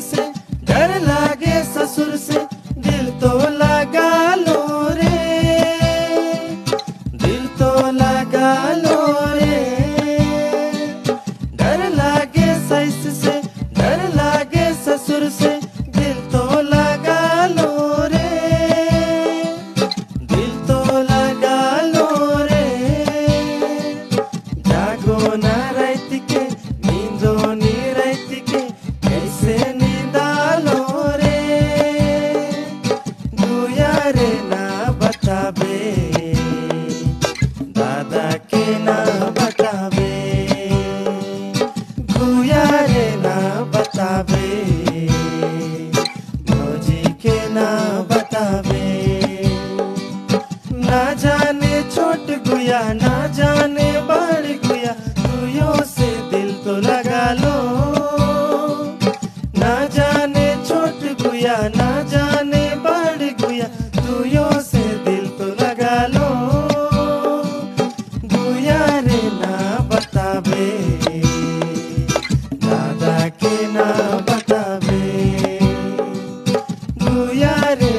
से डर लागे ससुर से दिल तो लगा लो रे, दिल तो लगा लो रे। डर लागे सास से डर लागे ससुर से दिल तो लगा लो रे, दिल तो लगा लो रे। जागो ना रात के नींदो नी रात के कैसे निदालो रे, गुया रे ना बताबे दादा के ना बताबे, गुया रे ना बताबे भौजी के ना बताबे। ना जाने छोट गुया ना जाने बड़ गुया गुयो से दिल तो लगा लो। ना जाने छोट गुया ना जाने बड़ गुया गुयो से दिल तो लगा लो। गुया रे ना बताबे दादा के ना बताबे, गुया रे